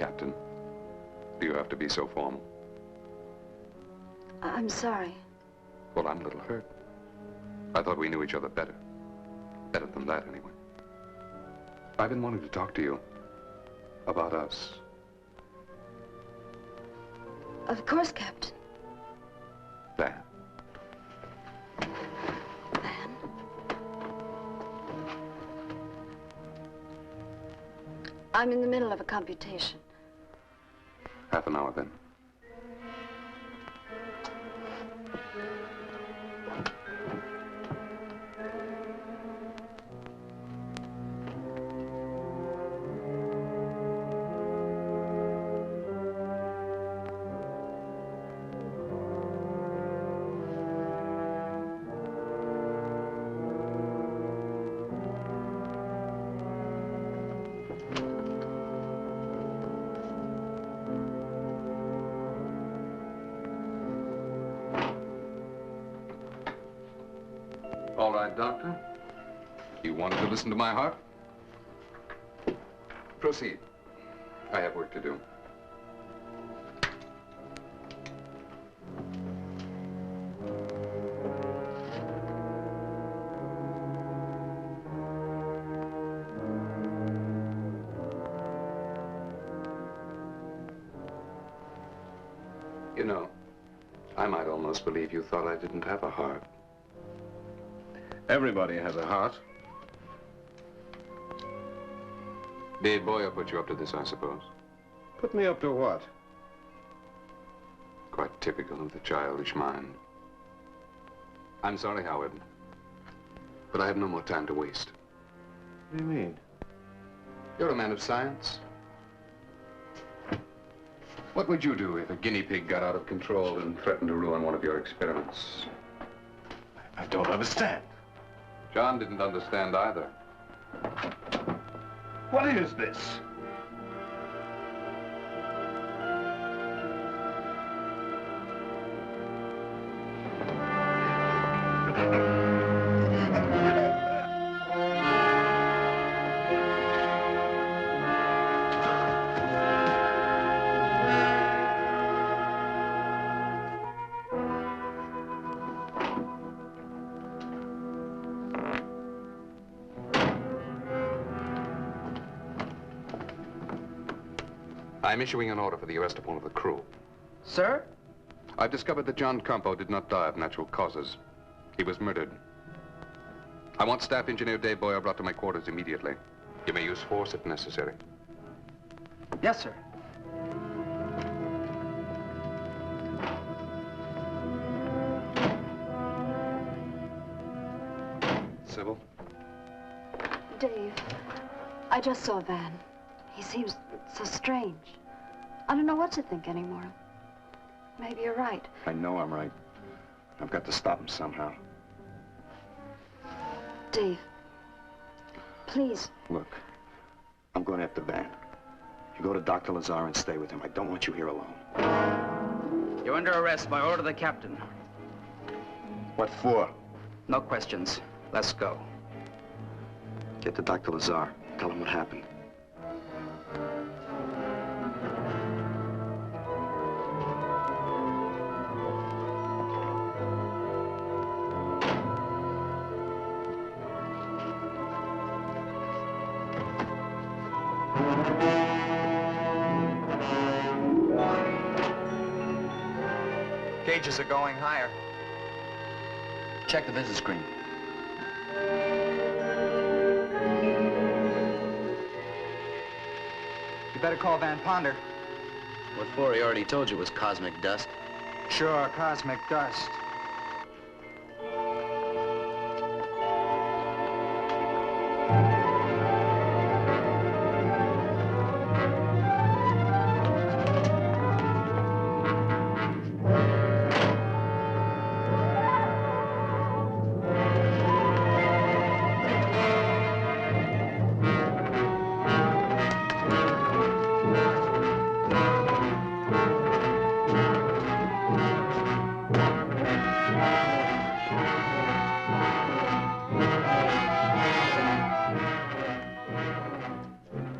Captain. Do you have to be so formal? I'm sorry. Well, I'm a little hurt. I thought we knew each other better. Better than that, anyway. I've been wanting to talk to you about us. Of course, Captain. Van. I'm in the middle of a computation. Half an hour, then. All right, Doctor. You wanted to listen to my heart? Proceed. I have work to do. You know, I might almost believe you thought I didn't have a heart. Everybody has a heart. Dave Boyer put you up to this, I suppose. Put me up to what? Quite typical of the childish mind. I'm sorry, Howard, but I have no more time to waste. What do you mean? You're a man of science. What would you do if a guinea pig got out of control and threatened to ruin one of your experiments? I don't understand. John didn't understand either. What is this? I'm issuing an order for the arrest of one of the crew. Sir? I've discovered that John Campo did not die of natural causes. He was murdered. I want Staff Engineer Dave Boyer brought to my quarters immediately. You may use force if necessary. Yes, sir. Sybil? Dave, I just saw Van. He seems so strange. I don't know what to think anymore. Maybe you're right. I know I'm right. I've got to stop him somehow. Dave, please. Look, I'm going after Van. You go to Dr. Lazar and stay with him. I don't want you here alone. You're under arrest by order of the captain. What for? No questions. Let's go. Get to Dr. Lazar. Tell him what happened. Gauges are going higher. Check the visit screen. You better call Van Ponder. What for? He already told you it was cosmic dust. Sure, cosmic dust.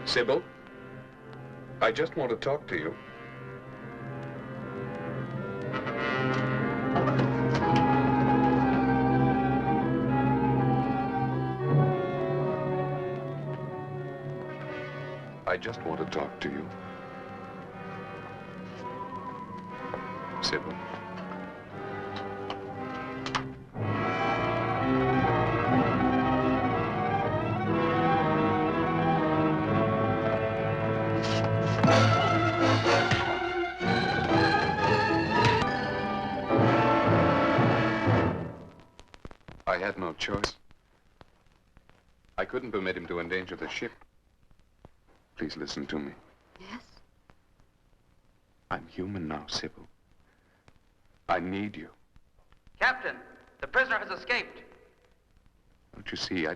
Sybil? I just want to talk to you. I just want to talk to you. Sybil. I had no choice. I couldn't permit him to endanger the ship. Please listen to me. Yes? I'm human now, Sybil. I need you. Captain, the prisoner has escaped. Don't you see,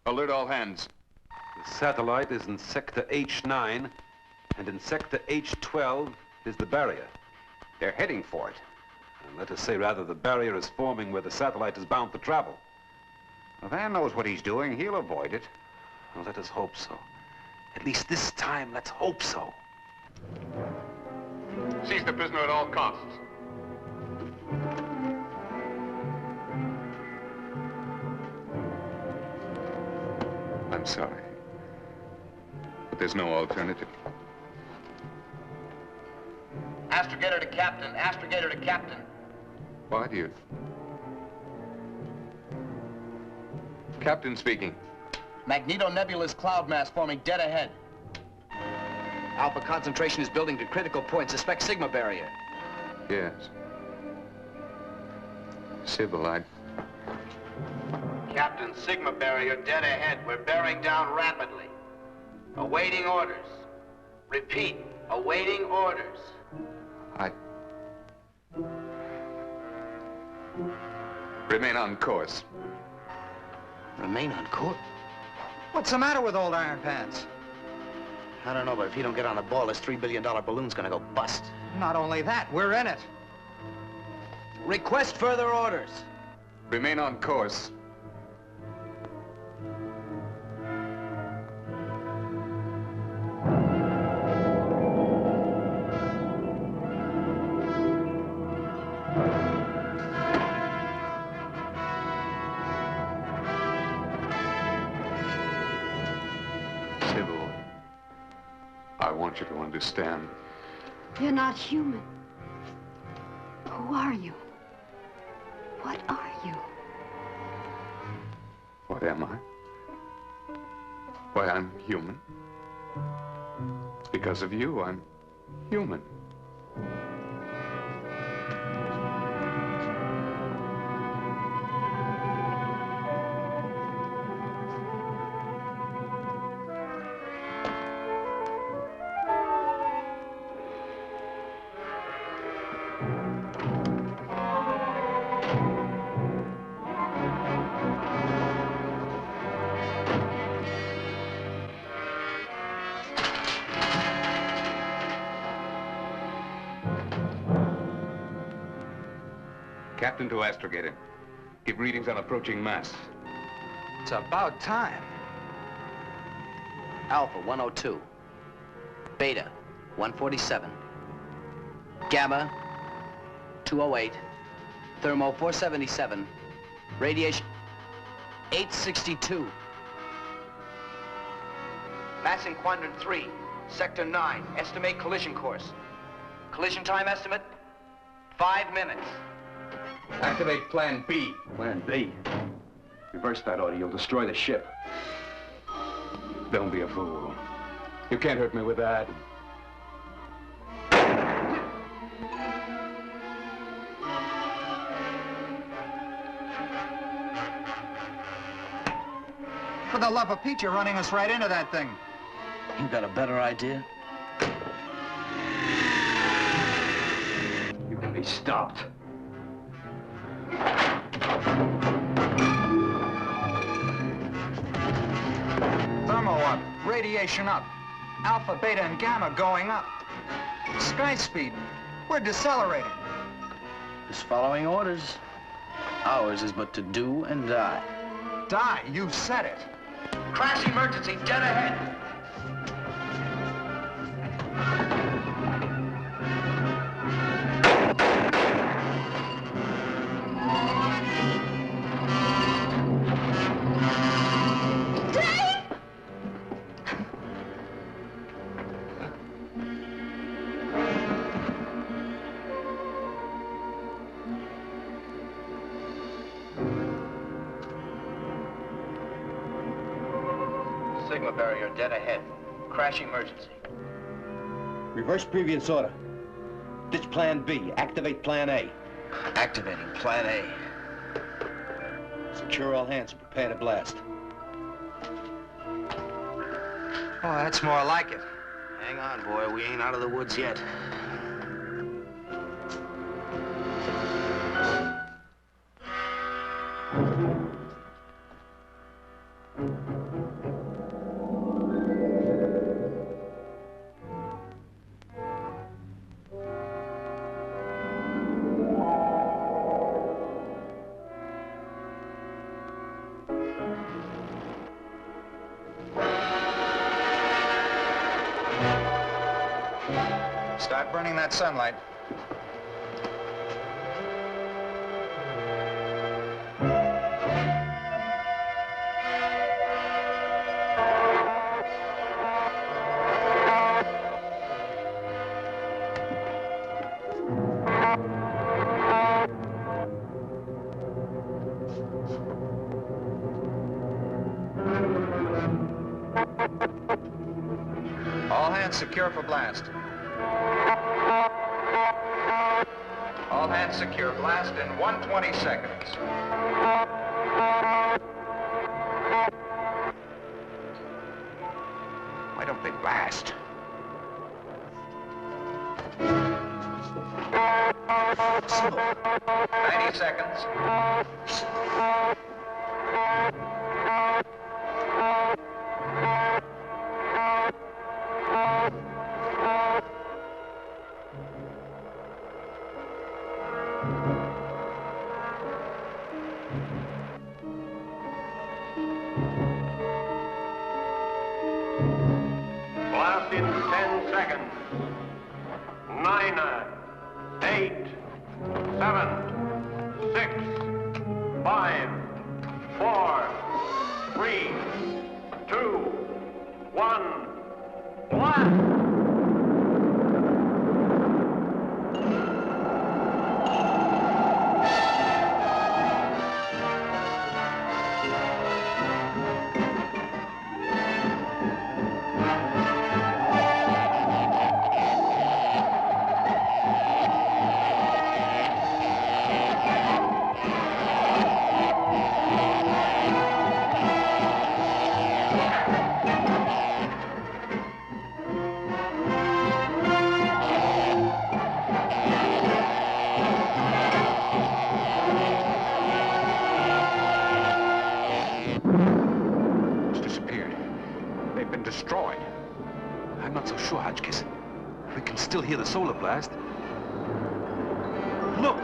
Alert all hands. The satellite is in sector H9, and in sector H12 is the barrier. They're heading for it. And let us say, rather, the barrier is forming where the satellite is bound for travel. Well, Van knows what he's doing. He'll avoid it. Well, let us hope so. At least this time, let's hope so. Seize the prisoner at all costs. I'm sorry, but there's no alternative. Astrogator to captain. Astrogator to captain. Why do you... Captain speaking. Magneto nebulous cloud mass forming dead ahead. Alpha concentration is building to critical point. Suspect Sigma barrier. Yes. Sybil, Captain, Sigma barrier dead ahead. We're bearing down rapidly. Awaiting orders. Repeat, awaiting orders. Remain on course. Remain on course? What's the matter with old Iron Pants? I don't know, but if you don't get on the ball, this $3 billion balloon's gonna go bust. Not only that, we're in it. Request further orders. Remain on course. Sybil, I want you to understand. You're not human. Who are you? What are you? What am I? Why, I'm human. Because of you, I'm human. Captain to Astrogator. Give readings on approaching mass. It's about time. Alpha 102. Beta 147. Gamma 208. Thermo 477. Radiation 862. Mass in quadrant 3, sector 9. Estimate collision course. Collision time estimate 5 minutes. Activate Plan B. Plan B? Reverse that order. You'll destroy the ship. Don't be a fool. You can't hurt me with that. For the love of Pete, you're running us right into that thing. You got a better idea? You can be stopped. Thermo up, radiation up. Alpha, beta, and gamma going up. Sky speed, we're decelerating. Just following orders. Ours is but to do and die. Die, you said it. Crash emergency, dead ahead. Sigma barrier dead ahead. Crash emergency. Reverse previous order. Ditch plan B. Activate plan A. Activating plan A. Secure all hands and prepare to blast. Oh, that's more like it. Hang on, boy. We ain't out of the woods yet. Start burning that sunlight. All hands secure for blast. All hands secure. Blast in 120 seconds. Why don't they blast? Smoke. 90 seconds. Blast in 10 seconds. 9, 8, 7, 6, 5, 4, 3, 2, 1, blast! Destroyed. I'm not so sure, Hotchkiss. We can still hear the solar blast. Look!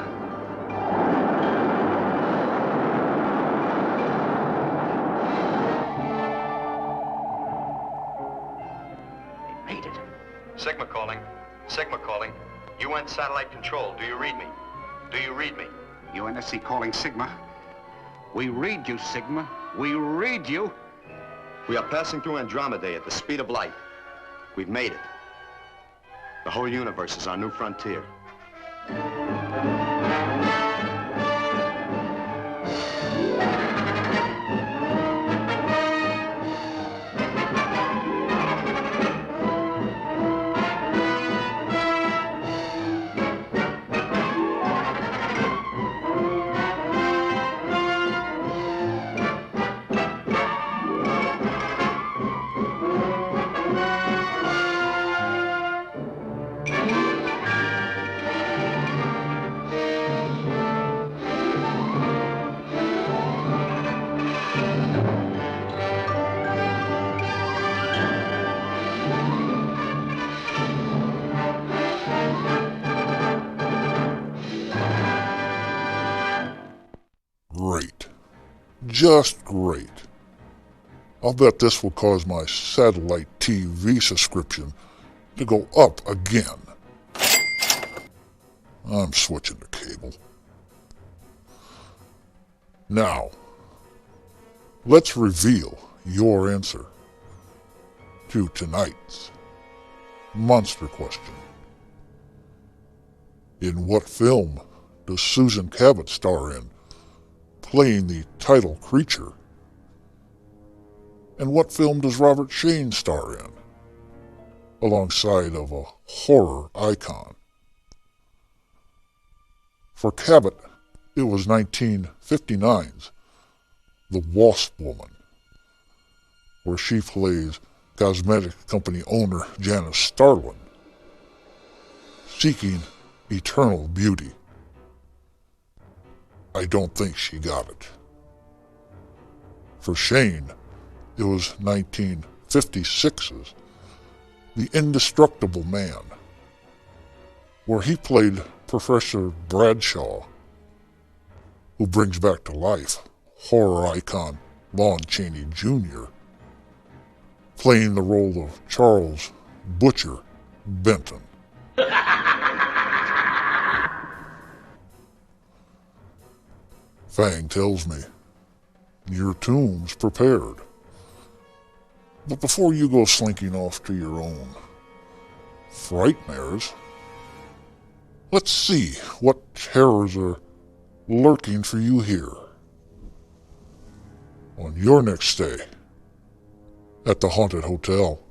They made it. Sigma calling. Sigma calling. UN satellite control. Do you read me? Do you read me? UNSC calling Sigma. We read you, Sigma. We read you. We are passing through Andromeda at the speed of light. We've made it. The whole universe is our new frontier. Great. Just great. I'll bet this will cause my satellite TV subscription to go up again. I'm switching to cable. Now, let's reveal your answer to tonight's monster question. In what film does Susan Cabot star in, playing the title creature? And what film does Robert Shane star in, alongside of a horror icon? For Cabot, it was 1959's The Wasp Woman, where she plays cosmetic company owner Janice Starlin, seeking eternal beauty. I don't think she got it. For Shane, it was 1956's The Indestructible Man, where he played Professor Bradshaw, who brings back to life horror icon Lon Chaney Jr., playing the role of Charles Butcher Benton. Fang tells me your tomb's prepared. But before you go slinking off to your own frightmares, let's see what terrors are lurking for you here on your next stay at the Haunted Hotel.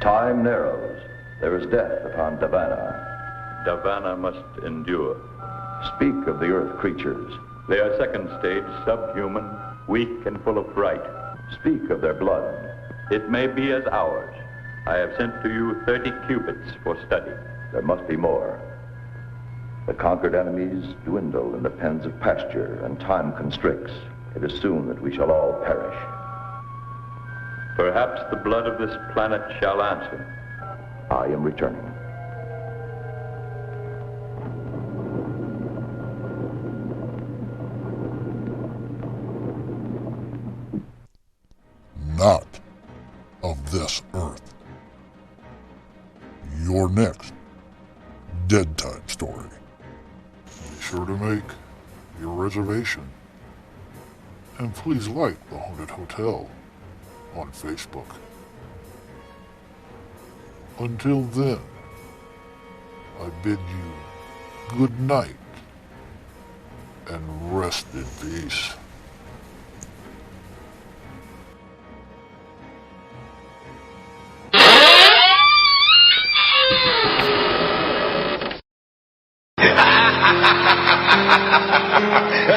Time narrows. There is death upon Davana. Davana must endure. Speak of the earth creatures. They are second stage, subhuman, weak and full of fright. Speak of their blood. It may be as ours. I have sent to you 30 cubits for study. There must be more. The conquered enemies dwindle in the pens of pasture, and time constricts. It is soon that we shall all perish. Perhaps the blood of this planet shall answer. I am returning. Not of this earth. Your next Dead Time story. Be sure to make your reservation. And please like the Haunted Hotel on Facebook. Until then, I bid you good night and rest in peace. Ha ha ha ha ha!